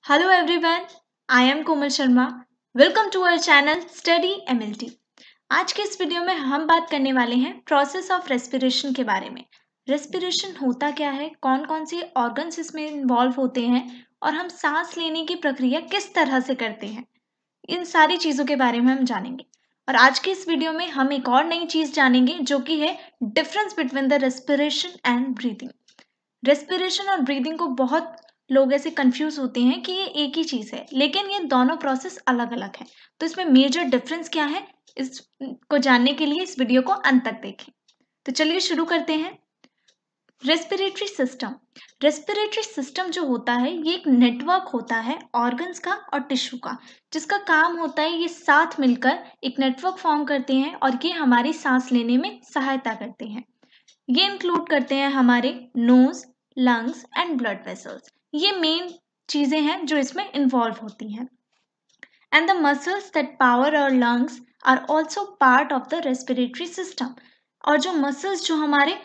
Hello everyone, I am Komal Sharma. Welcome to our channel Study MLT. आज के इस video में हम बात करने वाले हैं प्रोसेस ऑफ रेस्पिरेशन के बारे में। रेस्पिरेशन होता क्या है, कौन कौन से ऑर्गन्स इसमें इन्वॉल्व होते हैं और हम सांस लेने की प्रक्रिया किस तरह से करते हैं, इन सारी चीज़ों के बारे में हम जानेंगे। और आज के इस वीडियो में हम एक और नई चीज़ जानेंगे जो कि है difference between the respiration and breathing. Respiration और ब्रीदिंग को बहुत लोग ऐसे कंफ्यूज होते हैं कि ये एक ही चीज़ है, लेकिन ये दोनों प्रोसेस अलग अलग है। तो इसमें मेजर डिफरेंस क्या है, इसको जानने के लिए इस वीडियो को अंत तक देखें। तो चलिए शुरू करते हैं। रेस्पिरेटरी सिस्टम जो होता है ये एक नेटवर्क होता है ऑर्गन्स का और टिश्यू का, जिसका काम होता है ये साथ मिलकर एक नेटवर्क फॉर्म करते हैं और ये हमारी सांस लेने में सहायता करते हैं। ये इंक्लूड करते हैं हमारे nose, lungs and blood vessels. ये मेन चीजें हैं जो इसमें इन्वॉल्व होती हैं। And the muscles that power our lungs are also part of the respiratory system. और जो मसल्स जो हमारे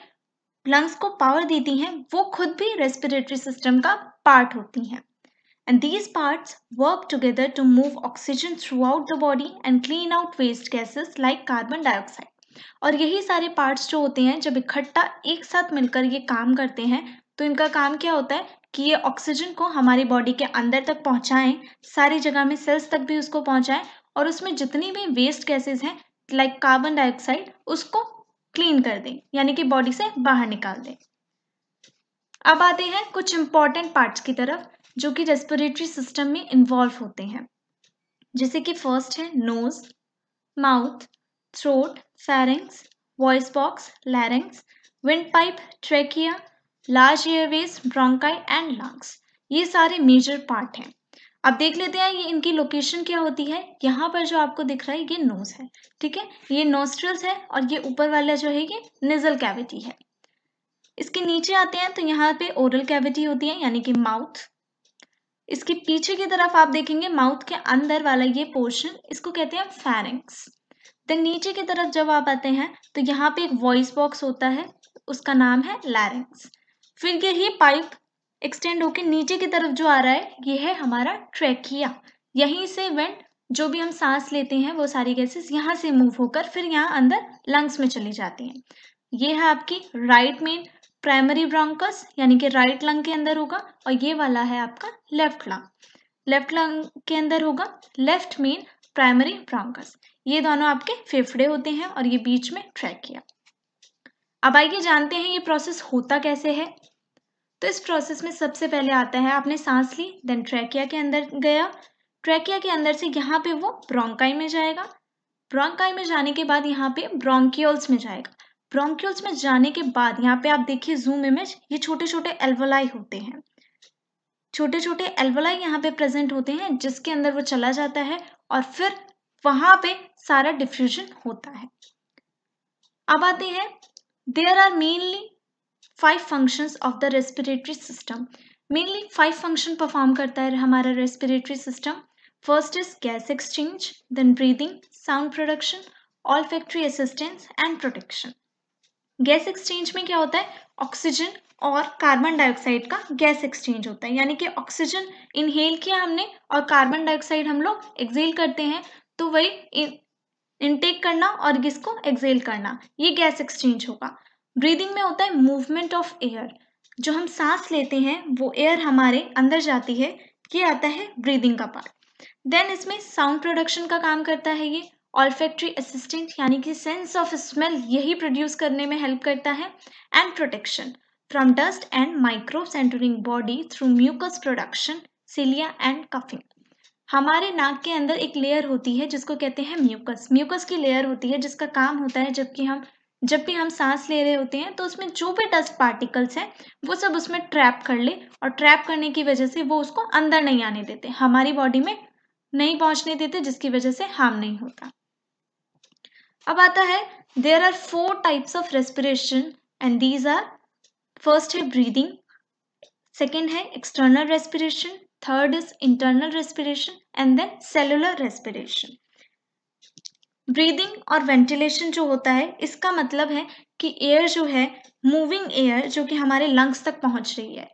लंग्स को पावर देती हैं वो खुद भी रेस्पिरेटरी सिस्टम का पार्ट होती हैं। And these parts work together to move oxygen throughout the body and clean out waste gases like carbon dioxide. और यही सारे पार्ट्स जो होते हैं जब इकट्ठा एक साथ मिलकर ये काम करते हैं तो इनका काम क्या होता है कि ये ऑक्सीजन को हमारी बॉडी के अंदर तक पहुंचाएं, सारी जगह में सेल्स तक भी उसको पहुंचाएं और उसमें जितनी भी वेस्ट गैसेस हैं लाइक कार्बन डाइऑक्साइड उसको क्लीन कर दें, यानी कि बॉडी से बाहर निकाल दें। अब आते हैं कुछ इंपॉर्टेंट पार्ट्स की तरफ जो कि रेस्पिरेटरी सिस्टम में इन्वॉल्व होते हैं, जैसे कि फर्स्ट है nose, mouth, throat, pharynx, voice box, larynx, wind pipe, trachea, large airways, bronchi and lungs. ये सारे मेजर पार्ट हैं। अब देख लेते हैं ये इनकी लोकेशन क्या होती है। यहाँ पर जो आपको दिख रहा है ये नोज है, ठीक है, ये नोस्ट्रल्स है और ये ऊपर वाला जो है ये नेजल कैविटी है। इसके नीचे आते हैं तो यहाँ पे ओरल कैविटी होती है यानी कि माउथ। इसके पीछे की तरफ आप देखेंगे माउथ के अंदर वाला ये पोर्शन, इसको कहते हैं फेरिंग्स। देन नीचे की तरफ जब आप आते हैं तो यहाँ पे एक वॉइस बॉक्स होता है, उसका नाम है लैरिंग्स। फिर यही पाइप एक्सटेंड होकर नीचे की तरफ जो आ रहा है ये है हमारा ट्रेकिया। यहीं से वेंट जो भी हम सांस लेते हैं वो सारी गैसेस यहाँ से मूव होकर फिर यहाँ अंदर लंग्स में चली जाती हैं। ये है आपकी राइट मेन प्राइमरी ब्रोंकस यानी कि राइट लंग के अंदर होगा और ये वाला है आपका लेफ्ट लंग के अंदर होगा लेफ्ट मेन प्राइमरी ब्रोंकस। ये दोनों आपके फेफड़े होते हैं और ये बीच में ट्रैकिया। अब आइए जानते हैं ये प्रोसेस होता कैसे है। तो इस प्रोसेस में सबसे पहले आता है आपने सांस ली, देन ट्रैकिया के अंदर गया, ट्रैकिया के अंदर से यहाँ पे वो ब्रोंकाई में जाएगा, ब्रोंकाई में जाने के बाद यहाँ पे ब्रोंकियोल्स में जाएगा, ब्रोंकियोल्स में जाने के बाद यहाँ पे आप देखिए जूम इमेज, ये छोटे छोटे एल्वोलाई होते हैं, छोटे छोटे एल्वोलाई यहाँ पे प्रेजेंट होते हैं जिसके अंदर वो चला जाता है और फिर वहां पे सारा डिफ्यूजन होता है। अब आते हैं, there are mainly 5 functions of the respiratory system. Mainly 5 function perform करता है हमारा respiratory system. First is gas exchange, then breathing, sound production, olfactory assistance and protection. Gas exchange में क्या होता है, ऑक्सीजन और कार्बन डाइऑक्साइड का गैस एक्सचेंज होता है, यानी कि ऑक्सीजन इनहेल किया हमने और कार्बन डाइऑक्साइड हम लोग एक्सेल करते हैं, तो वही इनटेक करना और इसको एक्सेल करना, ये गैस एक्सचेंज होगा। ब्रीदिंग में होता है मूवमेंट ऑफ एयर, जो हम सांस लेते हैं वो एयर हमारे अंदर जाती है, ये आता है ब्रीदिंग का पार्ट। देन इसमें साउंड प्रोडक्शन का काम करता है ये, ऑल्फैक्टरी असिस्टेंट यानी कि सेंस ऑफ स्मेल यही प्रोड्यूस करने में हेल्प करता है, and protection from dust and microbes entering body through mucus production, cilia and coughing. हमारे नाक के अंदर एक लेयर होती है जिसको कहते हैं म्यूकस, म्यूकस की लेयर होती है जिसका काम होता है जब भी हम सांस ले रहे होते हैं तो उसमें जो भी डस्ट पार्टिकल्स हैं वो सब उसमें ट्रैप कर ले, और ट्रैप करने की वजह से वो उसको अंदर नहीं आने देते, हमारी बॉडी में नहीं पहुंचने देते, जिसकी वजह से हार्म नहीं होता। अब आता है, there are 4 types of respiration and these are, first है ब्रीदिंग, सेकेंड है external respiration, third is internal respiration and then cellular respiration. Breathing और वेंटिलेशन जो होता है इसका मतलब है कि एयर जो है मूविंग एयर जो कि हमारे लंग्स तक पहुंच रही है,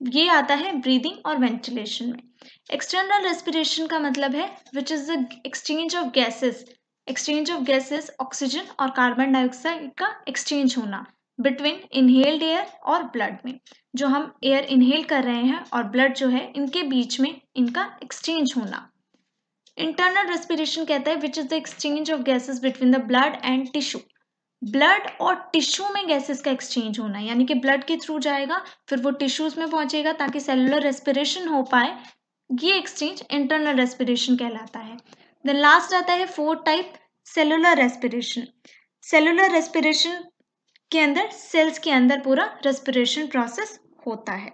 ये आता है ब्रीदिंग और वेंटिलेशन में। एक्सटर्नल रेस्पिरेशन का मतलब है which is the exchange of gases oxygen और कार्बन डाइऑक्साइड का एक्सचेंज होना बिटवीन इनहेल्ड एयर और ब्लड में। जो हम एयर इनहेल कर रहे हैं और ब्लड जो है, इनके बीच में इनका एक्सचेंज होना। इंटरनल रेस्पिरेशन कहता है which is the exchange of gases between the blood and tissue. Blood और टिश्यू में गैसेस का एक्सचेंज होना, यानी कि ब्लड के थ्रू जाएगा फिर वो टिश्यूज में पहुंचेगा ताकि सेलुलर रेस्पिरेशन हो पाए। ये एक्सचेंज इंटरनल रेस्पिरेशन कहलाता है। देन लास्ट आता है fourth type, cellular respiration. Cellular respiration के अंदर सेल्स के अंदर पूरा रेस्पिरेशन प्रोसेस होता है।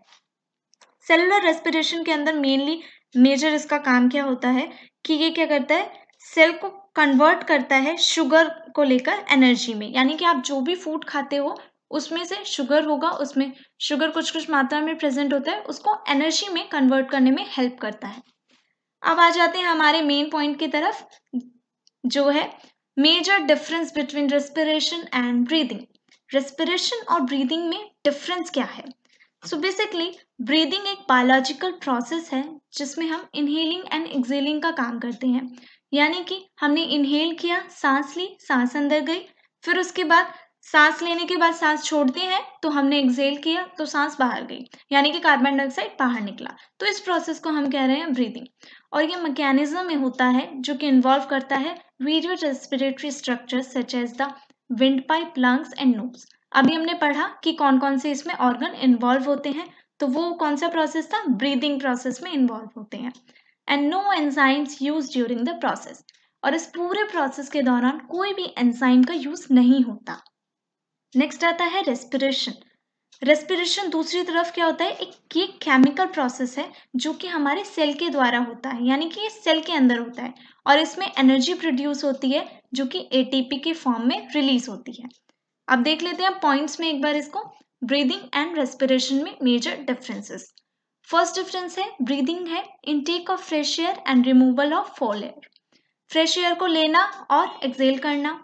सेलुलर रेस्पिरेशन के अंदर मेनली मेजर इसका काम क्या होता है कि ये क्या करता है, सेल को कन्वर्ट करता है शुगर को लेकर एनर्जी में। यानी कि आप जो भी फूड खाते हो उसमें से शुगर होगा, उसमें शुगर कुछ कुछ मात्रा में प्रेजेंट होता है, उसको एनर्जी में कन्वर्ट करने में हेल्प करता है। अब आ जाते हैं हमारे मेन पॉइंट की तरफ, जो है major difference between respiration and breathing. Respiration और ब्रीदिंग में डिफरेंस क्या है? सो बेसिकली ब्रीदिंग एक बायोलॉजिकल प्रोसेस है जिसमें हम इनहेलिंग एंड एक्सेलिंग का काम करते हैं। यानी कि हमने इनहेल किया, सांस ली, सांस अंदर गई, फिर उसके बाद सांस लेने के बाद सांस छोड़ते हैं तो हमने एक्सेल किया तो सांस बाहर गई, यानी कि कार्बन डाइऑक्साइड बाहर निकला। तो इस प्रोसेस को हम कह रहे हैं ब्रीदिंग। और ये मैकेनिज्म में होता है जो कि इन्वॉल्व करता है various respiratory structures such as the wind pipe, lungs and nose. अभी हमने पढ़ा कि कौन कौन से इसमें ऑर्गन इन्वॉल्व होते हैं, तो वो कौन सा प्रोसेस था, ब्रीदिंग प्रोसेस में इन्वॉल्व होते हैं। And no enzymes use during the process. और इस पूरे प्रोसेस के दौरान कोई भी एंजाइम का यूज नहीं होता। नेक्स्ट आता है रेस्पिरेशन। रेस्पिरेशन दूसरी तरफ क्या होता है, एक ये केमिकल प्रोसेस है जो कि हमारे सेल के द्वारा होता है, यानी कि ये सेल के अंदर होता है और इसमें एनर्जी प्रोड्यूस होती है जो कि एटीपी के फॉर्म में रिलीज होती है। अब देख लेते हैं पॉइंट्स में एक बार इसको, ब्रीदिंग एंड रेस्पिरेशन में मेजर डिफरेंसेस। फर्स्ट डिफरेंस है ब्रीदिंग है intake of fresh air and removal of fall air. Fresh air को लेना और एक्सेल करना।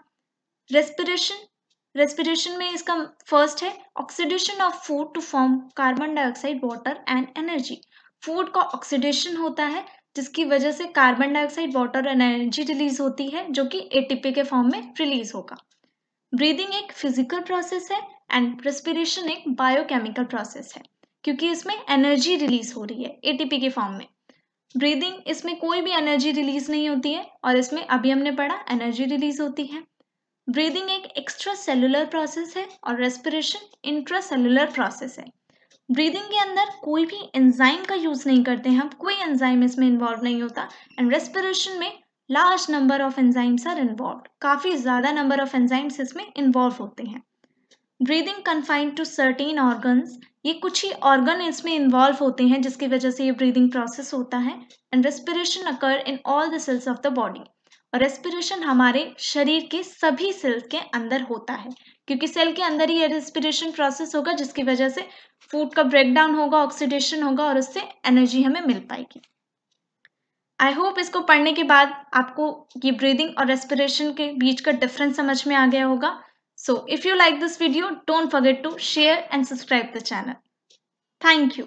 रेस्पिरेशन में इसका फर्स्ट है oxidation of food to form carbon dioxide, water and energy. Food का ऑक्सीडेशन होता है जिसकी वजह से carbon dioxide, water and energy release होती है जो कि एटीपी के फॉर्म में रिलीज होगा। ब्रीदिंग एक फिजिकल प्रोसेस है एंड रेस्पिरेशन एक बायोकेमिकल प्रोसेस है क्योंकि इसमें एनर्जी रिलीज हो रही है एटीपी के फॉर्म में। ब्रीदिंग इसमें कोई भी एनर्जी रिलीज नहीं होती है और इसमें अभी हमने पढ़ा एनर्जी रिलीज होती है। ब्रीदिंग एक एक्स्ट्रा सेलुलर प्रोसेस है और रेस्पिरेशन इंट्रा सेलुलर प्रोसेस है। ब्रीदिंग के अंदर कोई भी एंजाइम का यूज नहीं करते हैं हम, कोई एंजाइम इसमें इन्वॉल्व नहीं होता। एंड रेस्पिरेशन में large number of enzymes are involve, काफी ज्यादा नंबर ऑफ एंजाइम्स इसमें इन्वॉल्व होते हैं। Breathing confined to certain organs, ये कुछ ही ऑर्गन इसमें इन्वॉल्व होते हैं जिसकी वजह से ये ब्रीदिंग प्रोसेस होता है। And respiration occur in all the cells of the body, और रेस्पिरेशन हमारे शरीर के सभी सेल्स के अंदर होता है क्योंकि सेल के अंदर ही ये रेस्पिरेशन प्रोसेस होगा जिसकी वजह से फूड का ब्रेकडाउन होगा, ऑक्सीडेशन होगा और उससे एनर्जी हमें मिल पाएगी। आई होप इसको पढ़ने के बाद आपको ये ब्रीदिंग और रेस्पिरेशन के बीच का डिफरेंस समझ में आ गया होगा। So if you like this video, don't forget to share and subscribe the channel. Thank you.